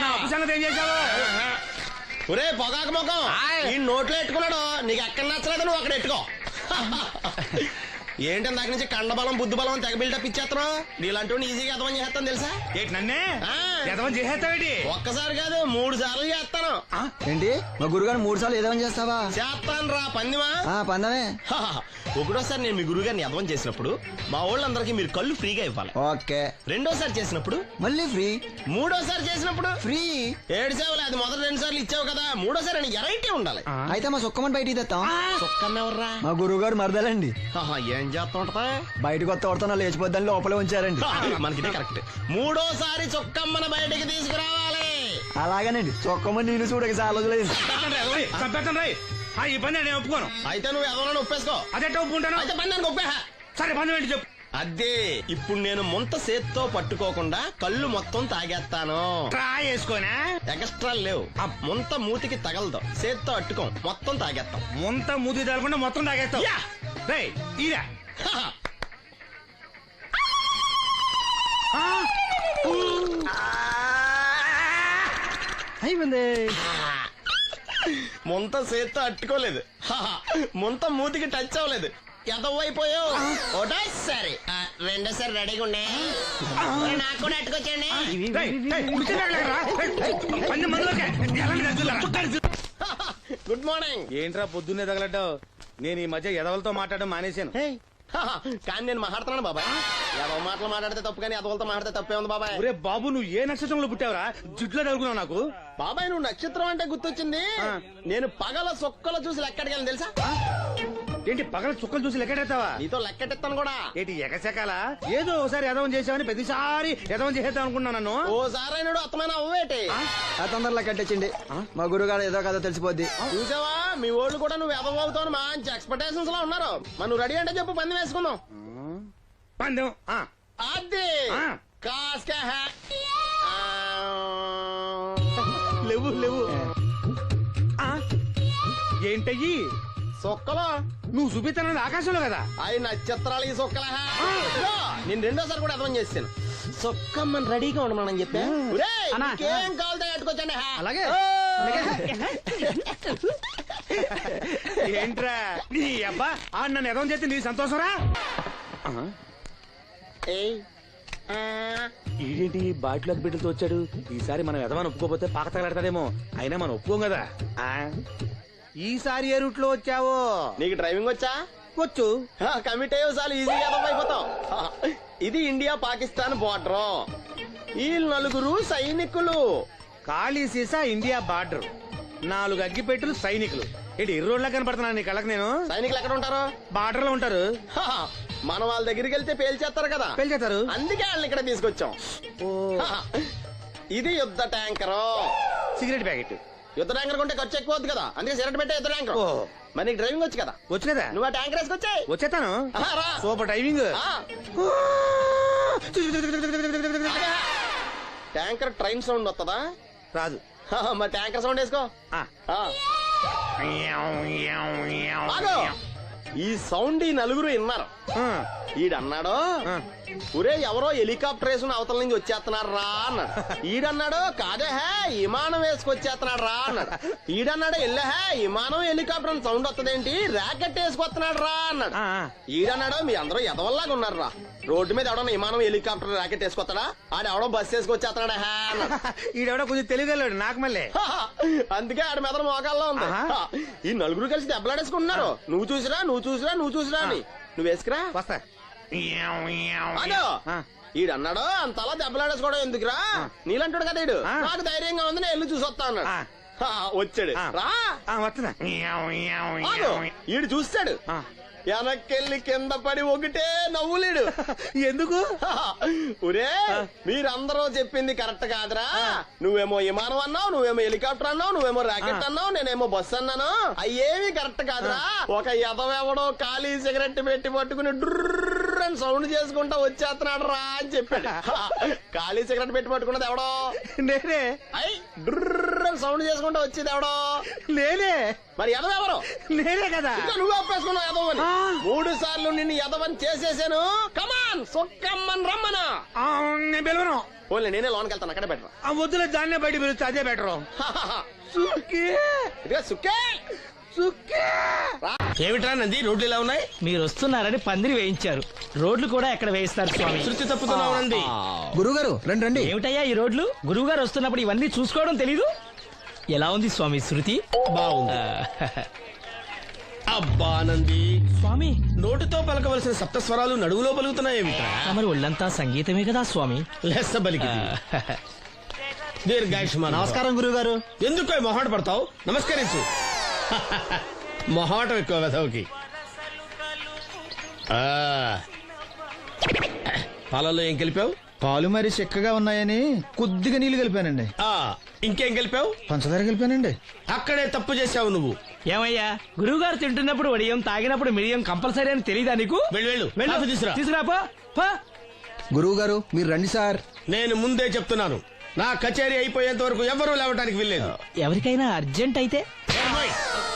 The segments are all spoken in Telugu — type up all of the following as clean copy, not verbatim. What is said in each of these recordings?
నా అప్పు సంగతి ఏం చేశావు? ఒరే పొగాకు ముఖం ఈ నోట్లో ఎట్టుకున్నాడు, నీకు ఎక్కడ నచ్చలేదు నువ్వు అక్కడ ఎట్టుకో. ఏంటి దాని నుంచి కండబలం బుద్ధి బలం తెగ బిల్డప్ ఇచ్చేస్తున్నావు. నీలాంటి ఈజీగా ఎదవం చేస్తాను తెలుసా? ఏంటి నన్నే ఎదవం చేసేస్తావేంటి? ఒక్కసారి కాదు 3 సార్లు చేస్తాను. ఏంటి మా గురుగారు 3 సార్లు ఎదవం చేస్తావా? చేస్తాను రా పందిమా. పందమే. ఒకటోసారి నేను మీ గురువు గారిని ఎదవం చేసినప్పుడు మా వాళ్ళందరికీ మీరు కళ్ళు ఫ్రీగా ఇవ్వాలి. ఓకే. రెండోసారి చేసినప్పుడు మళ్ళీ ఫ్రీ. మూడోసారి చేసినప్పుడు ఫ్రీ. 7 సేవలు అది మొదటి 2 సార్లు ఇచ్చావు కదా, మూడోసారి ఎరైటీ ఉండాలి. అయితే మా సుక్కమని బయటికి తెస్తాం. సుక్కమ్మెవర్రా? మా గురువు గారు మరదలండి. ఏం చేస్తా ఉంటదా? బయటకు వస్తే కొడతా లేచిపోద్దని లోపలే ఉంచారండి. మనకి కరెక్ట్. మూడోసారి చొక్కమ్మన బయటికి తీసుకురావాలి. అలాగేనండి. చొక్కమని నేను చూడక చాలా రోజులైంది. ఈ పని నేను ఒప్పుకోను. అయితే నువ్వు ఎవరైనా ఒప్పేసుకో. అదే ఒప్పుకుంటాను. అయితే పని దానికి ఒప్పే. సరే పని ఏంటి చెప్పు. అదే ఇప్పుడు నేను ముంత చేత్తో పట్టుకోకుండా కళ్ళు మొత్తం తాగేస్తాను. ట్రై చేసుకోనా? ఎక్స్ట్రా లేవు. ముంత మూతికి తగలదు, చేత్తో అట్టుకోం, మొత్తం తాగేస్తాం. ముంత మూతి తగలకుండా మొత్తం తాగేస్తావు. ఇదా అయిపోయింది. ముంత చేత్తో అట్టుకోలేదు, ముంత మూతికి టచ్ అవ్వలేదు, ఎదవైపోయావు. ఒకటోసారి రెండోసారి రెడీగా ఉండే. నాకు కూడా అట్టుకొచ్చండి. Good morning. ఏంట్రా పొద్దున్నే తగలడ్డావు? నేను ఈ మధ్య ఎదవలతో మాట్లాడడం మానేశాను. కానీ నేను మాట్లాడుతున్నాను బాబాయ్. ఎదవ మాటలు మాట్లాడితే తప్పు, కానీ ఎదవలతో మాట్లాడితే తప్పే ఉంది బాబాయ్. ఒరే బాబు, నువ్వు ఏ నక్షత్రంలో పుట్టావురా? జుట్లో తగులుకున్నావు నాకు. బాబాయ్ నువ్వు నక్షత్రం అంటే గుర్తొచ్చింది. నేను పగల సొక్కలు చూసి లెక్కడికెళ్ళను తెలుసా? ఏంటి పగల చుక్కలు చూసి లెక్కెడతావా? నీతో లెక్కెట్టిస్తాను కూడా. ఏంటి ఎగసెకాల? ఏదో ఒకసారి ఎదవం చేసావని ప్రతిసారి ఎదవం చేసేద్దాం అనుకున్నా నన్ను. ఓసారి అత్తమైన అవ్వేటి తొందరలో కట్టించండి. మా గురుగారు ఏదో కదా తెలిసిపోద్ది. చూసావా, మీ వాళ్ళు కూడా నువ్వు ఎదవ అవుతావు మంచి ఎక్స్పెక్టేషన్స్ లో ఉన్నారు. మరి నువ్వు రెడీ అంటే చెప్పు, పందెం వేసుకుందాం. పందెం అది కాస్కా లేవు లేవు. ఏంటయ్యి సొక్కలో నువ్వు చూపిస్తానది ఆకాశంలో కదా? అవి నక్షత్రాలు ఈ సొక్కల. నేను రెండోసారి కూడా అర్థం చేస్తాను. సొక్కమ్మని రెడీగా ఉండమని చెప్పా. ఏం కావాలితే కట్టుకోవచ్చండి. అలాగే. ఏంట్రా నీ అబ్బా నన్ను ఎదవం చేస్తే నీ సంతోషరా? ఏంటి బాటిలోకి బిడ్డలతో వచ్చాడు? ఈసారి మనం ఎదవని ఒప్పుకోపోతే పాక తగలాడతాడేమో. అయినా మనం ఒప్పుకోం కదా. ఈసారి ఏ రూట్ లో వచ్చావో? నీకు డ్రైవింగ్ వచ్చా? వచ్చు. కమిట్ అయ్యే సార్లు ఈజీగా అయిపోతావు. ఇది ఇండియా పాకిస్తాన్ బోర్డర్. ఈ 4 సైనికులు. ఖాళీ సీసా ఇండియా బార్డర్, 4 అగ్గిపెట్టులు సైనికులు. ఏంటి ఇర్రోడ్లా కనపడుతున్నా నీ కళ్ళకి నేను? సైనికులు ఎక్కడ ఉంటారు? బార్డర్ లో ఉంటారు. మనం వాళ్ళ దగ్గరికి వెళ్తే పేల్చేస్తారు కదా. పేల్చేస్తారు. అందుకే వాళ్ళని ఇక్కడ తీసుకొచ్చాం. ఇది యుద్ధ ట్యాంకరు. Cigarette packet. యుద్ధ ట్యాంకర్ కొంటే ఖర్చు ఎక్కువ అవుతుంది కదా, అందుకే సిగరెట్ పెట్టే యుద్ధ ట్యాంకర్. మరి నీకు డ్రైవింగ్ వచ్చు కదా? వచ్చు కదా. నువ్వు ఆ ట్యాంకర్ వేసుకొచ్చాయి. వచ్చేస్తాను. Super driving. Tanker train sound వస్తుందా? రాదు. మరి ట్యాంకర్ సౌండ్ వేసుకో. ఈ సౌండ్ ఈ 4 విన్నారు. ఈడన్నాడు, ఒరే ఎవరో హెలికాప్టర్ వేసుకుని అవతల నుంచి వచ్చేస్తున్నాడు రా అన్నాడు. ఈడన్నాడు, కాదే విమానం వేసుకొచ్చేస్తున్నాడు రా అన్నాడు. ఈడన్నాడు, ఎల్లహే విమానం హెలికాప్టర్ అని సౌండ్ వస్తుందేంటి, ర్యాకెట్ వేసుకొస్తున్నాడు రా అన్నాడు. ఈడన్నాడు, మీ అందరూ ఎదవల్లాగా ఉన్నారు రా, రోడ్డు మీద ఎవడన్నా విమానం హెలికాప్టర్ ర్యాకెట్ వేసుకొస్తాడా? ఆడెవడో బస్సు వేసుకొచ్చేస్తున్నాడా అన్నాడు. ఈడెవడో కొంచెం తెలియగలడు నాకు మళ్ళీ. అందుకే ఆడ మీద మోకాల్లో ఉంది. ఈ 4 కలిసి దెబ్బలాడేసుకుంటున్నారు. నువ్వు చూసిరా అని. నువ్వు వేసుకురా. వస్తా. ఈడన్నాడు, అంతలా దెబ్బలాడేసుకోవడం ఎందుకురా, నీలంటాడు కదా ఈడు. నాకు ధైర్యంగా ఉంది, నేను వెళ్ళి చూసొస్తా అన్నాడు. వచ్చాడు రా. వస్తున్నా. ఈడు చూస్తాడు, వెనక్కెళ్ళి కింద పడి ఒకటే నవ్వులేడు. ఎందుకు? ఒరే మీరందరూ చెప్పింది కరెక్ట్ కాదురా. నువ్వేమో విమానం అన్నావు, నువ్వేమో హెలికాప్టర్ అన్నావు, నువ్వేమో రాకెట్ అన్నావు, నేనేమో బస్సు అన్నాను. అయ్యేమి కరెక్ట్ కాదురా. ఒక ఎదవెవడో ఖాళీ సిగరెట్ పెట్టి పట్టుకుని డ్రర్ అని సౌండ్ చేసుకుంటా వచ్చేస్తున్నాడు రా అని చెప్పాడు. ఖాళీ సిగరెట్ పెట్టి పట్టుకున్నది ఎవడో? నేనే. అయ్యి డ్రర్ అని సౌండ్ చేసుకుంటా వచ్చేది ఎవడో? నేనే. మరి ఎదవెవరు? నేనే కదా. నువ్వు ఒప్పేసుకున్నావు ఎదవని. 3 సార్లు నిన్ను ఎదవని చేసేసాను. కమా కమాన్ సుక్కమ్మన్ రమ్మను. నేను పిలవను. ఓన్లీ నేనే లోనికి వెళ్తాను, అక్కడే బెటర్. ఆ వద్దులే, దాన్నే బయట పిలుస్తా, అదే బెటరు. సుక్కి ఇదిగో సుక్కే. సుక్కి. ఏమిట్రా నంది, రోడ్లు ఇలా ఉన్నాయి? మీరు వస్తున్నారని పందిరి వేయించారు. రోడ్లు కూడా ఎక్కడ వేయిస్తారు స్వామి? శృతి తప్పుతున్నావు నంది. గురుగారు రండి రండి. ఏమిటయ్యా ఈ రోడ్లు? గురువు గారు వస్తున్నప్పుడు ఇవన్నీ చూసుకోవడం తెలీదు? ఎలా ఉంది స్వామి శృతి? బాగుంది. అబ్బా నంది, స్వామి నోటితో పలకవలసిన సప్తస్వరాలు నడువులో పలుకుతున్నాయేమిట్రా? మరి ఒళ్ళంతా సంగీతమే కదా స్వామి. లెస్స బలికి దీర్ఘాయుష్మాన్. నమస్కారం గురుగారు. ఎందుకో మొహాట పడతావు? నమస్కరించు. మొహాటం ఎక్కువ వెధవుకి. పాలలో ఏం కలిపావు? పాలు మరి చిక్కగా ఉన్నాయని కొద్దిగా నీళ్లు కలిపానండి. ఇంకేం కలిపావు? పంచదార కలిపానండి. అక్కడే తప్పు చేశావు నువ్వు. ఏమయ్యా, గురువు గారు తింటున్నప్పుడు వడియం, తాగినప్పుడు మిడియం కంపల్సరీ అని తెలీదా నీకు? వెళ్ళు కాఫీ తీసురా. తీసుకురాపో. పో. గురువు గారు మీరు రండి సార్. నేను ముందే చెప్తున్నాను, నా కచేరీ అయిపోయేంత వరకు ఎవరూ లేవటానికి వెళ్ళలేదు. ఎవరికైనా అర్జెంట్ అయితే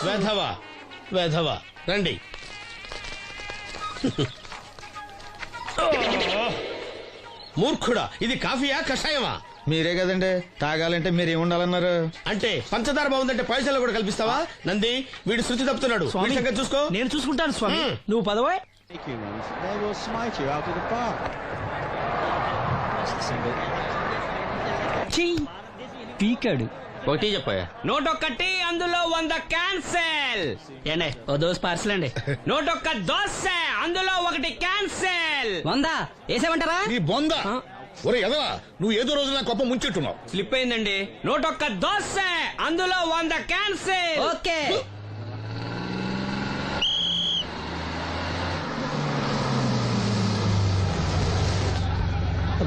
వెధవా వెధవా రండి. మూర్ఖుడా, ఇది కాఫీయా కషాయమా? మీరే కదండి తాగాలంటే మీరు ఏముండాలన్నారు? అంటే పంచదార బాగుందంటే పైసలు కూడా కల్పిస్తావా? నంది, వీడు శృతి తప్పుతున్నాడు. వీడి సంగతి చూసుకో. నేను చూసుకుంటాను స్వామి. నువ్వు పదవే. They will smite you out of the park. That's the single. పీకాడు. ఒకటి చెప్పాయా? నూటొక్కటి, అందులో 100 క్యాన్సెల్. ఏండే ఓ దోస్ పార్సల్ అండి. నూటొక్క దోశ, అందులో 1 క్యాన్సెల్. 100 వేసేమంటారా? నీ బొంద. ఒరే ఎదవా, నువ్వు ఏదో రోజు నా కొప్ప ముంచెట్టున్నావు. స్లిప్ అయిందండి. నూటొక్క దోశ, అందులో 100 క్యాన్సెల్. ఓకే.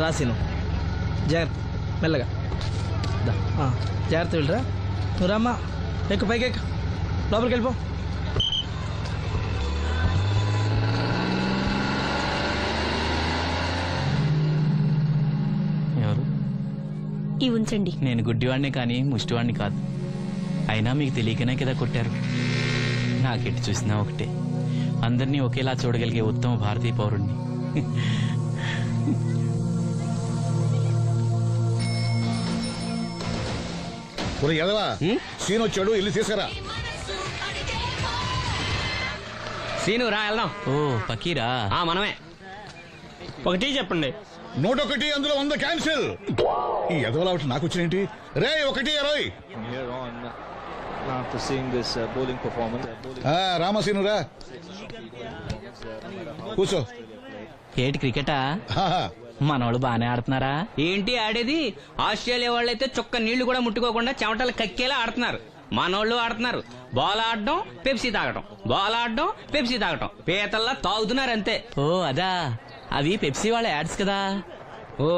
రాసిను జాగ్రత్త, మెల్లగా జాగ్రత్త వెళ్ళరా. నువ్వు రామ్మా, ఎక్కు పైకి ఎక్కు, లోపలికి వెళ్ళిపో. ఎవరు? ఈ ఉంచండి. నేను గుడ్డివాడిని కానీ ముష్టివాడిని కాదు. అయినా మీకు తెలియకనే కదా కొట్టారు. నాకెట్టి చూసినా ఒకటే, అందరినీ ఒకేలా చూడగలిగే ఉత్తమ భారతీయ పౌరుణ్ణి. ఒరే ఎదవా, సీన్ వచ్చాడు, వెళ్ళి తీసుకురా. సీను రా, వెళ్దాం. ఓ పకీరా, మనమే. ఒకటి చెప్పండి. 101, అందులో 100 క్యాన్సిల్. ఈ ఎదవలా ఒకటి నాకు వచ్చినేంటి? రే 1-20. From here on, after seeing this bowling performance, రామసీను రా, కూర్చో. ఏటి క్రికెటా? మనోళ్ళు బానే ఆడుతున్నారా? ఏంటి ఆడేది? ఆస్ట్రేలియా వాళ్ళైతే చొక్క నీళ్లు కూడా ముట్టుకోకుండా చెమటలు కక్కేలా ఆడుతున్నారు. మనోళ్ళు ఆడుతున్నారు. బాల్ ఆడడం, పెప్సీ తాగటం, బాల్ ఆడడం, పెప్సీ తాగటం, పీతల్లా తాగుతున్నారు అంతే. ఓ అదా, అవి పెప్సీ వాళ్ళ యాడ్స్ కదా. ఓ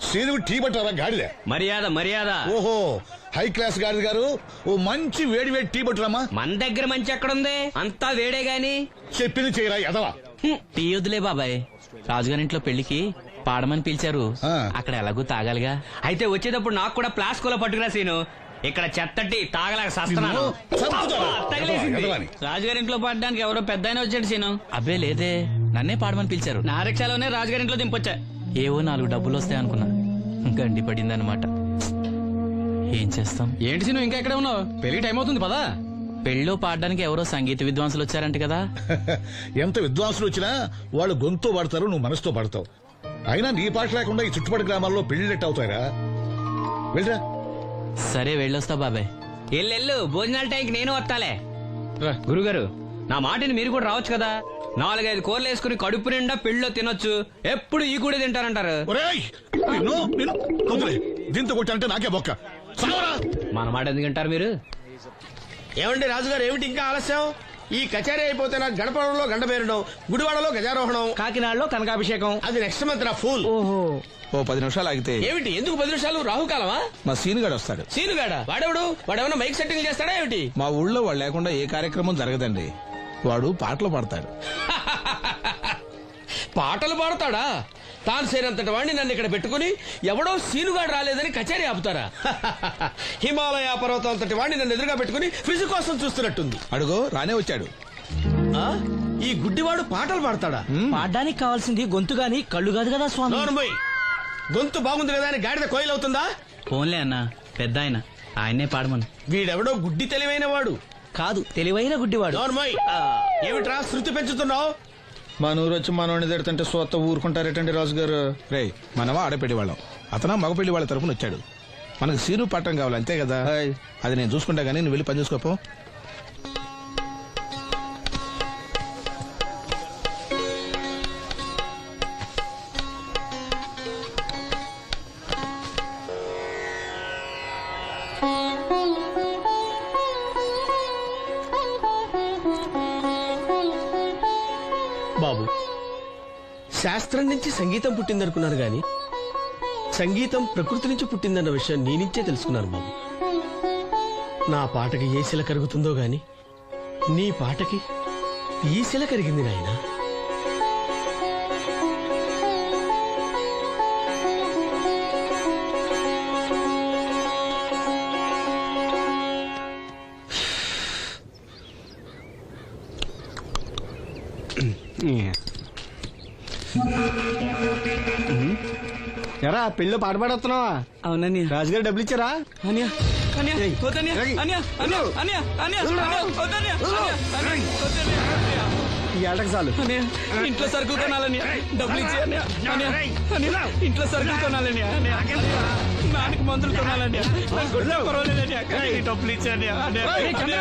సీను టీ పట్టారా గాడిలే? మర్యాద మర్యాద. ఓహో, హై క్లాస్ గాడి గారు, ఓ మంచి వేడి వేడి టీ పట్టురామా. మన దగ్గర మంచి ఎక్కడుంది? అంతా వేడే గాని. చెప్పింది చేయరా ఎదవా. టీ వద్దులే బాబాయ్, రాజుగారింట్లో పెళ్లికి పాడమని పిలిచారు. అక్కడ ఎలాగూ తాగాలిగా. అయితే వచ్చేటప్పుడు నాకు కూడా ప్లాస్కోలో పట్టుకురా సీను. ఇక్కడ చెత్తటి తాగలేక సస్తున్నాను. రాజుగారింట్లో పాడడానికి ఎవరో పెద్ద వచ్చాడు సీను. అబ్బే లేదే, నన్నే పాడమని పిలిచారు. నా రిక్షాలోనే రాజుగారింట్లో దింపొచ్చా. ఏవో 4 డబ్బులు వస్తాయనుకున్నా, గండి పడిందనమాట. ఏం చేస్తాం? ఏంటి సీను ఇంకా ఎక్కడ ఉన్నావు? పెళ్లి టైం అవుతుంది పదా. పెళ్ళిలో పాడడానికి ఎవరో సంగీత విద్వాంసులు వచ్చారంట కదా. ఎంత విద్వాంసులు వచ్చినా వాళ్ళు గొంతు పడతారు, నువ్వు మనసుతో పడతావు. అయినా నీ పాట లేకుండా ఈ చుట్టుపక్కల గ్రామాల్లో పెళ్లిళ్ళెట్ అవుతాయిరా. వెళ్ళరా. సరే వెళ్ళొస్తా బాబాయ్. ఎల్లెళ్ళు, భోజనాల టైంకి నేను వస్తాలే. గురుగారు, నా మాటిని మీరు కూడా రావచ్చు కదా. 4-5 కూరలు వేసుకుని కడుపు నిండా పెళ్ళిలో తినొచ్చు. ఎప్పుడు ఈ కూడా తింటారంటారు. దీంతో కొట్టాలంటే నాకే బొక్క. మన మాట ఎందుకు తింటారు మీరు? ఏమండి రాజుగారు, ఏమిటి ఇంకా ఆలస్యం? ఈ కచేరీ అయిపోతే నాకు గణపవరంలో గంట పేరడం, గుడివాడలో గజారోహణం, కాకినాడలో కనకాభిషేకం. అది నెక్స్ట్ మంత్ నా ఫూల్. ఓహో, ఓ 10 నిమిషాలు ఆగితే ఏమిటి, ఎందుకు 10 నిమిషాలు? రాహుకాలమా? మా సీనుగాడు వస్తాడు. సీనుగాడా? వాడేమన్నా మైక్ సెట్టింగ్ చేస్తాడా ఏమిటి? మా ఊళ్ళో వాడు లేకుండా ఏ కార్యక్రమం జరగదండి. వాడు పాటలు పాడతాడు. పాటలు పాడతాడా? తాను సేనంతటి వాడిని నన్ను ఇక్కడ పెట్టుకుని ఎవడో సీనుగాడు రాలేదని కచేరీ ఆపుతారా? హిమాలయ పర్వతం అంతటి వాడిని నన్ను ఎదురుగా పెట్టుకుని ఫిజు కోసం చూస్తున్నట్టుంది. అడుగో రానే వచ్చాడు. ఈ గుడ్డివాడు పాటలు పాడతాడా? పాడడానికి కావాల్సింది గొంతు గాని కళ్ళు కాదు కదా స్వామి. నోర్మోయ్, గొంతు బాగుంది కదా అని గాడిద కోయిల్ అవుతుందా? ఫోన్లే అన్న, పెద్ద ఆయన, ఆయనే పాడమను. వీడెవడో గుడ్డి తెలివైన వాడు. కాదు, తెలివైన గుడ్డివాడు. నోర్మోయ్, ఏమిట్రా శృతి పెంచుతున్నావు? మన ఊరు వచ్చి మనోడిని తిడుతుంటే సొత్త ఊరుకుంటారేటండి రాజు గారు. రే, మనమా ఆడపెళ్లి వాళ్ళం, అతను మగపెళ్లి వాళ్ళ తరపున వచ్చాడు. మనకు సీను పట్టం కావాలి అంతే కదా. అది నేను చూసుకుంటా గానీ నువ్వు వెళ్ళి పని చూసుకోపో. బాబు, శాస్త్రం నుంచి సంగీతం పుట్టిందనుకున్నాను గాని సంగీతం ప్రకృతి నుంచి పుట్టిందన్న విషయం నీ నుంచే తెలుసుకున్నాను బాబు. నా పాటకి ఏ శిల కరుగుతుందో గాని నీ పాటకి ఈ శిల కరిగింది నాయనా. ఎరా పెళ్ళి పాట పాడుతున్నావా? అవునని రాజుగారు డబ్బులు ఇచ్చారా? ఈ ఏటకు చాలు. ఇంట్లో సరుకులు కొనాలని డబ్బులు ఇచ్చి ఇంట్లో సరుకులు కొనాలని నాన్నకి మందులు కొనాలని పర్వాలేదని డబ్బులు ఇచ్చాను డబ్బులు ఇచ్చాను.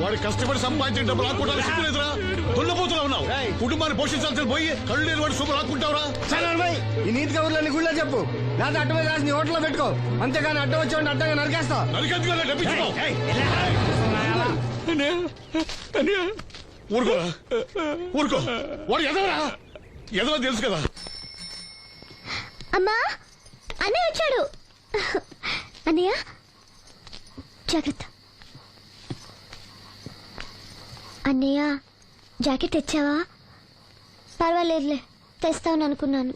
వాడు కష్టపడి సంపాదించిన డబ్బు రాకుండా సిగ్గులేదురా? దున్నపోతున్నా ఉన్నావు. కుటుంబాన్ని పోషించాల్సిన పోయి కళ్ళు లేని వాడు శుభ్ర రాకుంటావురా? ఈ నీతి కబుర్లన్నీ గుళ్ళో చెప్పు, లేదా అడ్డమే రాసి నీ హోటల్లో పెట్టుకో. అంతేగాని అడ్డం వచ్చి అడ్డంగా నరికేస్తా. నరికెందుకు డబ్బించుకో. ఊరుకోరా, ఊరుకో. వాడు ఎదవరా? ఎదవ తెలుసు కదా. అమ్మా, అన్నయ్య వచ్చాడు. అన్నయ్య జాగ్రత్త. అన్నయ్య జాకెట్ తెచ్చావా? పర్వాలేదులే, తెస్తావని అనుకున్నాను.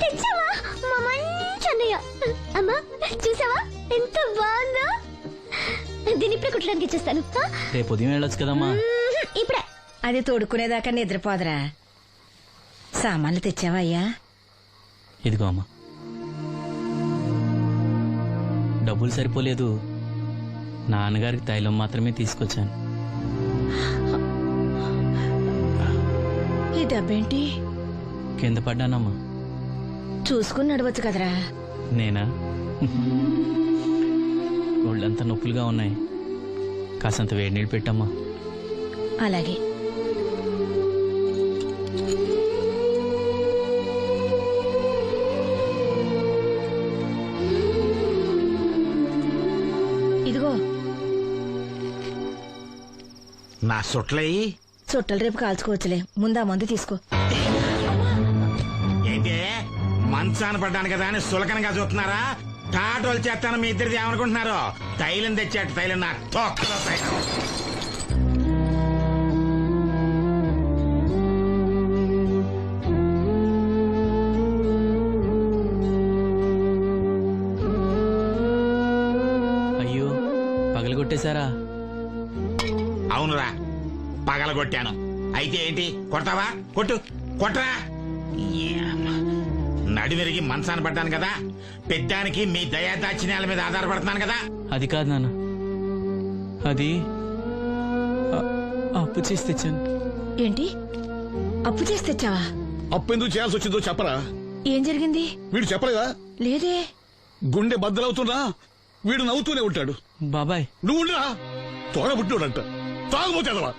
తెచ్చావా? మా మంచి అన్నయ్య. అమ్మా చూసావా ఎంత బాగుందో? దీన్ని ఇప్పుడే కుట్టడానికి ఇచ్చేస్తాను. రేపు ఉదయం వెళ్ళొచ్చు కదమ్మా. ఇప్పుడే. అది తోడుకునేదాకా నిద్రపోదరా. సామాన్లు తెచ్చావా అయ్యా? ఇదిగో అమ్మా. డబ్బులు సరిపోలేదు, నాన్నగారికి తైలం మాత్రమే తీసుకొచ్చాను. ఈ దెబ్బేంటి? కింద పడ్డానమ్మా. చూసుకుని నడవచ్చు కదరా. నేనా? ఒళ్ళంతా నొప్పులుగా ఉన్నాయి, కాసంత వేడి నీళ్ళు పెట్టమ్మా. అలాగే. ఇదిగో నా సొట్లయి చుట్టలు రేపు కాల్చుకోవచ్చులే, ముందా మందు తీసుకో. ఏంటి మంచాన పడ్డాను కదా అని సులకనగా చూస్తున్నారా? టాటోలు చేస్తాను మీ ఇద్దరిది ఏమనుకుంటున్నారు? తైలం తెచ్చాడు, తైలం నా తొక్కలో తైలం. అయ్యో, పగలగొట్టేశారా? అవునురా, పగలగొట్టాను. అయితే ఏంటి, కొడతావా? కొట్టు, కొట్టరా. నడివెరిగి మంచాన పడ్డాను కదా, పెద్దానికి మీ దయాదాక్షిణ్యాల మీద ఆధారపడుతున్నాను కదా. అది కాదు నాన్న, అది అప్పు చేసి తెచ్చాను. ఏంటి, అప్పు చేసి తెచ్చావా? అప్పు ఎందుకు చేయాల్సి వచ్చిందో చెప్పరా? ఏం జరిగింది? వీడు చెప్పలేదా? లేదే. గుండె బద్దలవుతున్నా వీడు నవ్వుతూనే ఉంటాడు. బాబాయ్ నువ్వు ఉండరా, తోడబుట్టినోడంట, తాగుపోతేదవా.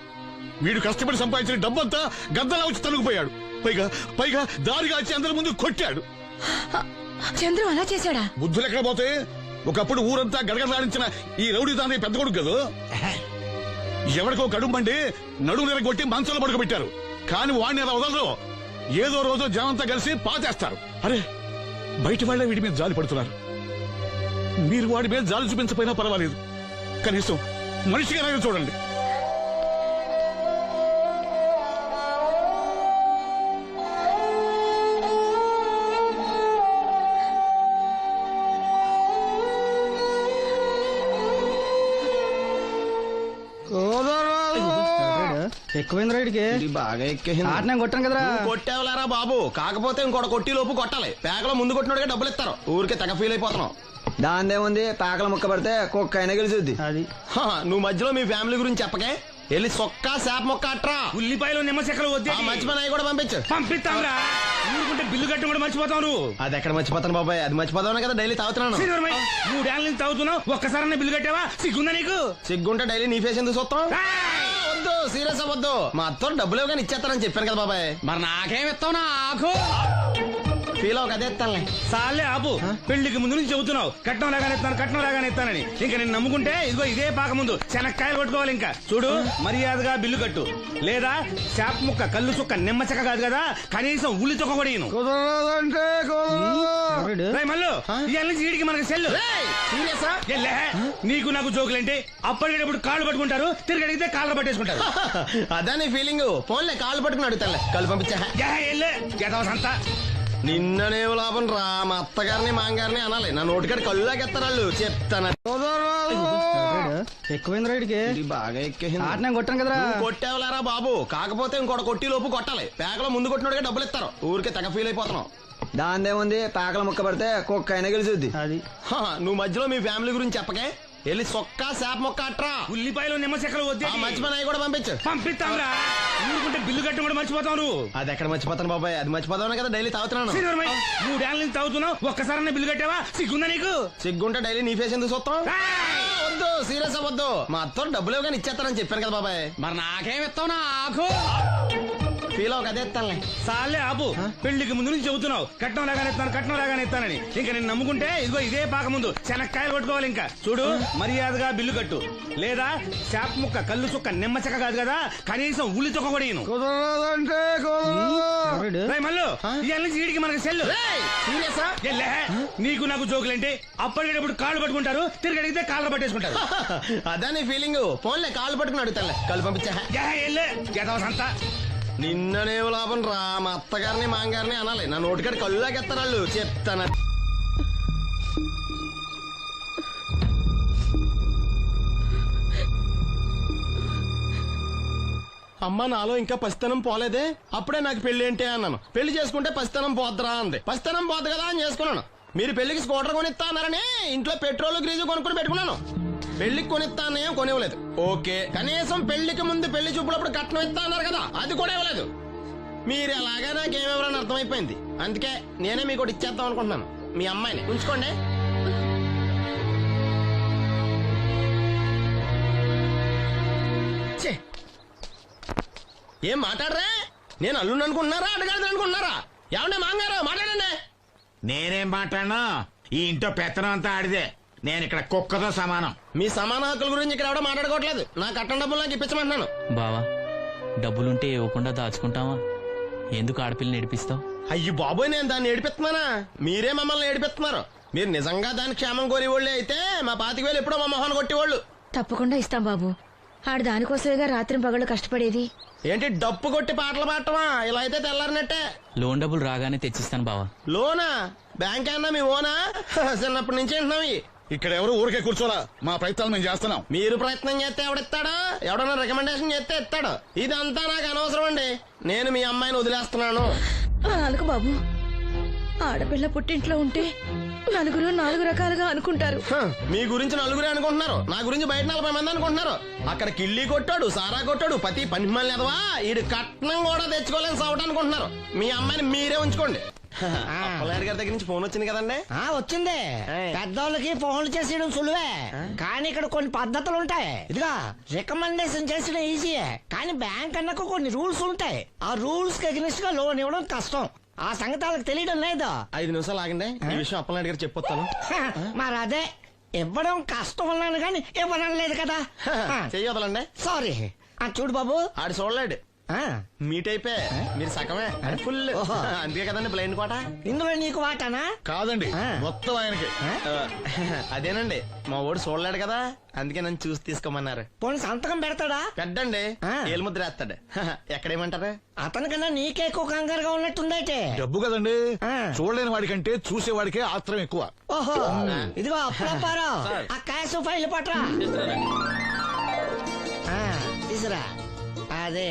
వీడు కష్టపడి సంపాదించిన డబ్బంతా గద్దలా వచ్చి తనుకుపోయాడు. పైగా పైగా దారిగా వచ్చి అందరి ముందు కొట్టాడు. చంద్రు అలా చేశాడా? బుద్ధులు ఎక్కడ పోతే, ఒకప్పుడు ఊరంతా గడగడలాడించిన ఈ రౌడీ తానే పెద్ద కొడుకు కదా. ఎవరికో కడుంబండి నడుము నిరగొట్టి మంచంలో పడుకోబెట్టారు. కానీ వాడిని అలా వదలరు. ఏదో రోజు జనంతా కలిసి పాతేస్తారు. అరే, బయట వాళ్ళే వీడి మీద జాలి పడుతున్నారు. మీరు వాడి మీద జాలి చూపించకపోయినా పర్వాలేదు, కనీసం మనిషిగా చూడండి. ఎక్కువైంది రైడ్కి బాగా ఎక్కేసింది. ఆట నేను కొట్టాను కదరా. కొట్టేవలేరా బాబు, కాకపోతే ఇంకోటి కొట్టి లోపు కొట్టాలి. పేకలో ముందు కొట్టినోడిగా డబ్బులు ఇస్తారు. ఊరికే తెగ ఫీల్ అయిపోతున్నావు. దాందేముంది, పేకల ముక్క పడితే కుక్క అయినా గెలిచుద్ది. అది నువ్వు మధ్యలో మీ ఫ్యామిలీ గురించి చెప్పకే. వెళ్ళి సొక్క శాప మొక్క అట్రా. ఉల్లిపాయలు నిమ్మచెక్కలు వద్దే. మర్చిపోయినా కూడా పంపించు. పంపిస్తాంరా. ఊరుకుంటే బిల్లు కట్టడం కూడా మర్చిపోతావు నువ్వు. అది ఎక్కడ మర్చిపోతాను బాబాయ్, అది మర్చిపోతాను కదా డైలీ తాగుతున్నాను. 3 ఏళ్ళ నుంచి తాగుతున్నావు, ఒక్కసారి బిల్లు కట్టావా? సిగ్గుందా నీకు? సిగ్గుంటే డైలీ నీ ఫేస్ ఎందుకు చూస్తాం? వద్దు, సీరియస్ అవ్వద్దు. మా అత్త డబ్బులు ఇవ్వగానే ఇచ్చేస్తానని చెప్పాను కదా బాబాయ్. మరి నాకేం ఇస్తావు నాకు? ఫీల్ అవ్వక అదే ఇస్తానులే. సాలే ఆపు. పెళ్లికి ముందు నుంచి చెబుతున్నావు కట్నం లాగానే ఇస్తాను, కట్నం లాగానే ఇస్తానని. ఇంకా నేను నమ్ముకుంటే ఇదిగో ఇదే పాక ముందు శనక్కాయలు కొట్టుకోవాలి. ఇంకా చూడు, మర్యాదగా బిల్లు కట్టు, లేదా చేప ముక్క, కళ్ళు చుక్క, నిమ్మ చెక్క కాదు కదా, కనీసం ఉల్లి తొక్క కూడా ఇయ్యను. మళ్ళీ ఇవాళ నుంచి వీడికి మనకి సెల్లు. ఎల్లే, నీకు నాకు జోకులంటే అప్పటికేటప్పుడు కాళ్ళు పట్టుకుంటారు, తిరిగి అడిగితే కాళ్ళు పట్టేసుకుంటారు. అదే నీ ఫీలింగ్. ఫోన్లే కాళ్ళు పట్టుకుని అడుగుతానులే. కాళ్ళు పంపించా. సంతా నిన్ననే లాభం రా. మా అత్తగారిని మాంగారిని అనాలి. నా నోటికాడ కళ్ళులాగెత్తారు వాళ్ళు. చెప్తాను. ఎక్కువైంది రైడ్కి బాగా ఎక్కేసింది. ఆట నేను కొట్టాను కదరా. కొట్టేవలేరా బాబు, కాకపోతే ఇంకోటి కొట్టి లోపు కొట్టాలి. పేకలో ముందు కొట్టినోడిగా డబ్బులు ఇస్తారు. ఊరికే తెగ ఫీల్ అయిపోతున్నావు. దాందేముంది, పేకల ముక్క పడితే కుక్క అయినా గెలిచుద్ది. అది నువ్వు మధ్యలో మీ ఫ్యామిలీ గురించి చెప్పకే. వెళ్ళి సొక్క శాప మొక్క అట్రా. ఉల్లిపాయలు నిమ్మచెక్కలు వద్దే. మర్చిపోయినా కూడా పంపించు. పంపిస్తాంరా. ఊరుకుంటే బిల్లు కట్టడం కూడా మర్చిపోతావు నువ్వు. అది ఎక్కడ మర్చిపోతాను బాబాయ్, అది మర్చిపోతావు కదా డైలీ తాగుతున్నాను. 3 ఏళ్ళ నుంచి తాగుతున్నావు, ఒక్కసారి బిల్లు కట్టావా? సిగ్గుందా నీకు? సిగ్గుంటే డైలీ నీ ఫేస్ ఎందుకు చూస్తాం? వద్దు, సీరియస్ అవ్వద్దు. మా అత్త డబ్బులు ఇవ్వగానే ఇచ్చేస్తానని చెప్పాను కదా బాబాయ్. మరి నాకేం ఇస్తావు నాకు? ఫీల్ అవ్వక అదే ఇస్తానులే. సాలే ఆపు. పెళ్లికి ముందు నుంచి చెబుతున్నావు కట్నం లాగానే ఇస్తాను, కట్నం లాగానే ఇస్తానని. ఇంకా నేను నమ్ముకుంటే ఇదిగో ఇదే పాక ముందు శనక్కాయలు కొట్టుకోవాలి. ఇంకా చూడు, మర్యాదగా బిల్లు కట్టు, లేదా చేప ముక్క, కళ్ళు చుక్క, నిమ్మ చెక్క కాదు కదా, కనీసం ఉల్లి తొక్క కూడా ఇయ్యను. మళ్ళీ ఇవాళ నుంచి వీడికి మనకి సెల్లు. ఎల్లే, నీకు నాకు జోకులంటే అప్పటికేటప్పుడు కాళ్ళు పట్టుకుంటారు, తిరిగి అడిగితే కాళ్ళు పట్టేసుకుంటారు. అదే నీ ఫీలింగ్. ఫోన్లే కాళ్ళు పట్టుకుని అడుగుతానులే. కాళ్ళు పంపించా. సంతా నిన్ననే లాభం రా. మా అత్తగారిని మాంగారిని అనాలి. నా నోటికాడ కళ్ళులాగెత్తారు వాళ్ళు. చెప్తాను. అమ్మ, నాలో ఇంకా పసితనం పోలేదే. అప్పుడే నాకు పెళ్లి ఏంటి అన్నాను. పెళ్లి చేసుకుంటే పసితనం పోద్దురా అంది. పసితనం పోద్దు కదా అని చేసుకున్నాను. మీరు పెళ్లికి స్కూటర్ కొనిస్తా అన్నారని ఇంట్లో పెట్రోల్ గ్రీజు కొనుక్కుని పెట్టుకున్నాను. పెళ్లికి కొనిస్తా అన్నయ్యం కొనివ్వలేదు. ఓకే, కనీసం పెళ్లికి ముందు పెళ్లి చూపులప్పుడు కట్నం ఇస్తా అన్నారు కదా, అది కూడా ఇవ్వలేదు. మీరు ఎలాగా నాకేమెవరని అర్థమైపోయింది. అందుకే నేనే మీకు ఒకటి ఇచ్చేద్దాం అనుకుంటున్నాను. మీ అమ్మాయిని ఉంచుకోండి. ఏం మాట్లాడరా? నేను అల్లుండి అనుకుంటున్నారా, అడగాలి అనుకుంటున్నారా? ఏమంటే మాంగారు మాట్లాడండి. నేనేం మాట్లాడను, ఈ ఇంట్లో పెత్తనం అంతా ఆడిదే. నేను ఇక్కడ కుక్కతో సమానం. మీ సమాన హక్కుల గురించి ఇక్కడ ఎవడో మాట్లాడుకోవట్లేదు. నా కట్టం డబ్బులు నాకు ఇప్పించమంటున్నాను. బావా, డబ్బులుంటే ఇవ్వకుండా దాచుకుంటావా? ఎందుకు ఆడపిల్లని ఏడిపిస్తావు? అయ్యి బాబోయ్, నేను దాన్ని ఏడిపిస్తున్నానా? మీరే మమ్మల్ని ఏడిపిస్తున్నారు. మీరు నిజంగా దాని క్షేమం కోరేవాళ్ళే అయితే మా 25,000 ఎప్పుడో మా మొహాన్ని కొట్టేవాళ్ళు. తప్పకుండా ఇస్తాం బాబు. ఆడు దానికోసమేగా రాత్రి పగళ్ళు కష్టపడేది. ఏంటి డప్పు కొట్టి పాటలు పాడటమా? ఇలా అయితే తెల్లారినట్టే. లోన్ డబ్బులు రాగానే తెచ్చిస్తాను బావా. లోనా? బ్యాంక్ అన్నా మీ ఓనా? చిన్నప్పటి నుంచి వింటున్నావి. ఇక్కడ ఎవరు ఊరికే కూర్చోరా. మా ప్రయత్నాలు మేము చేస్తున్నాం. మీరు ప్రయత్నం చేస్తే ఎవడిస్తాడా? ఎవడన్నా రికమెండేషన్ చేస్తే ఇస్తాడు. ఇదంతా నాకు అనవసరం అండి. నేను మీ అమ్మాయిని వదిలేస్తున్నాను. అనుకు బాబు, ఆడపిల్ల పుట్టింట్లో ఉంటే నలుగురు 4 రకాలుగా అనుకుంటారు. మీ గురించి నలుగురే అనుకుంటున్నారు, నా గురించి బయట 40 మంది అనుకుంటున్నారు. అక్కడ కిళ్ళి కొట్టాడు, సారా కొట్టాడు, పతి పనిమల్ని ఎదవా, ఈడు కట్నం కూడా తెచ్చుకోలేని సవట అనుకుంటున్నారు. మీ అమ్మాయిని మీరే ఉంచుకోండి. అప్పలనాయుడు గారి దగ్గర నుంచి ఫోన్ వచ్చింది కదండి. వచ్చింది. పెద్దోళ్ళకి ఫోన్లు చేసేయడం సులువే, కానీ ఇక్కడ కొన్ని పద్ధతులు ఉంటాయి. ఇదిగా రికమెండేషన్ చేసడం ఈజీయే, కానీ బ్యాంక్ అన్నకు కొన్ని రూల్స్ ఉంటాయి. ఆ రూల్స్ కి అగ్నిస్ట్ గా లోన్ ఇవ్వడం కష్టం. ఆ సంగతి వాళ్ళకి తెలియడం లేదు. 5 నిమిషాలు ఆగండి, ఈ విషయం అప్పలనాయుడు గారు చెప్పొస్తాను. మరి అదే ఇవ్వడం కష్టం ఉన్నాను కానీ ఇవ్వడం లేదు కదా. చెయ్యొదలండి. సారీ. చూడు బాబు, ఆడు చూడలేడు. మీట్ అయిపోయి మీరు సగమే, ఫుల్. అందుకే కదండి బ్లైండ్ కోట. ఇందులో నీకు వాటానా? కాదండి, మొత్తం ఆయనకి. అదేనండి, మా ఓడు చూడలేడు కదా, అందుకే నన్ను చూసి తీసుకోమన్నారు. పోనీ సంతకం పెడతాడా? పెద్దండి, ఏలు ముద్ర వేస్తాడు. ఎక్కడేమంటారు? అతనికన్నా నీకే ఎక్కువ కంగారుగా ఉన్నట్టుందైతే. డబ్బు కదండి, చూడలేని వాడికంటే చూసేవాడికే ఆత్రం ఎక్కువ. ఓహో, ఇదిగో అప్పుడప్పారావు, ఆ క్యాష్ ఫైల్ పట్రా. తీసురా. అదే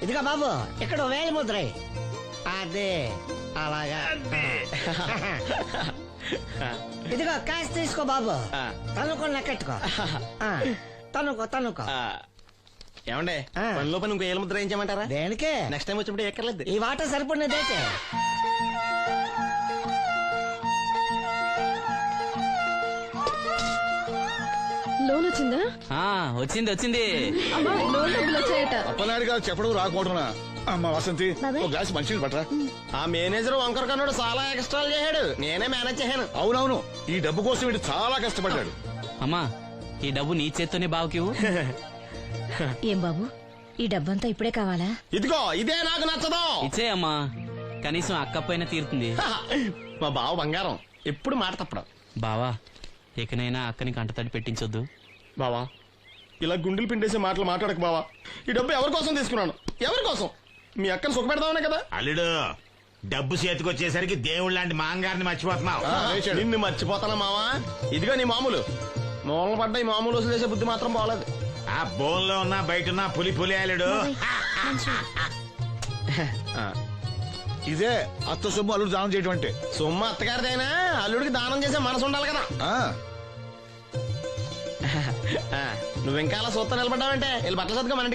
ఇదిగా బాబు ఇక్కడ వేలి ముద్రై అదే అలాగా ఇదిగో క్యాష్ తీసుకో బాబు తనుకో లెక్కెట్టుకో తనుకో ఏమండే పనిలో పని ఇంకో ఏళ్ళ ముద్ర ఏం చేయమంటారా? దేనికే నెక్స్ట్ టైం వచ్చినప్పుడు ఎక్కర్లేదు. ఈ వాటర్ సరిపడినదైతే లోన్ వచ్చిందా? వచ్చింది వచ్చింది. అమ్మా లోన్ డబ్బులు వచ్చాయట. అప్పనాయుడు గారు చెప్పడం రాకపోవడం. అమ్మ వసంతి బాబాయ్. ఒక గ్లాస్ మంచినీళ్ళు పట్టరా. ఆ మేనేజర్ వంకర కన్నాడు చాలా ఎక్స్ట్రాలు చేశాడు, నేనే మేనేజ్ చేశాను. అవునవును, ఈ డబ్బు కోసం వీడు చాలా కష్టపడ్డాడు. అమ్మా ఈ డబ్బు నీ చేత్తోనే బావుకివు. ఏం బాబు ఈ డబ్బంతా ఇప్పుడే కావాలా? ఇదిగో ఇదే నాకు నచ్చదు. ఇచ్చే అమ్మా, కనీసం అక్కపోయినా తీరుతుంది. మా బావ బంగారం ఎప్పుడు మాట తప్పడం. బావా ఇకనైనా అక్కని కంటతడి పెట్టించొద్దు. బావా ఇలా గుండెలు పిండేసే మాటలు మాట్లాడక బావా. ఈ డబ్బు ఎవరి కోసం తీసుకున్నాను? ఎవరి కోసం? మీ అక్కని సుఖ పెడదామనే కదా. అల్లుడు డబ్బు చేతికొచ్చేసరికి దేవుడు లాంటి మాంగారిని మర్చిపోతున్నావు. నిన్ను మర్చిపోతానా మావా? ఇదిగో నీ మామూలు మూలన పడ్డ ఈ మామూలు వసూలు బుద్ధి మాత్రం బాగలేదు. ఆ బోన్లో ఉన్నా బయట ఉన్నా పులి పులి అల్లుడు. ఇదే అత్త సొమ్ము అల్లుడు దానం చేయటం అంటే. సొమ్ము అత్తగారిదైనా అల్లుడికి దానం చేసే మనసు ఉండాలి కదా. నువ్వు ఇంకా అలా సూత్రం నిలబడ్డావంటే వీళ్ళు బట్టలు సర్దుగా మన ఇంటికి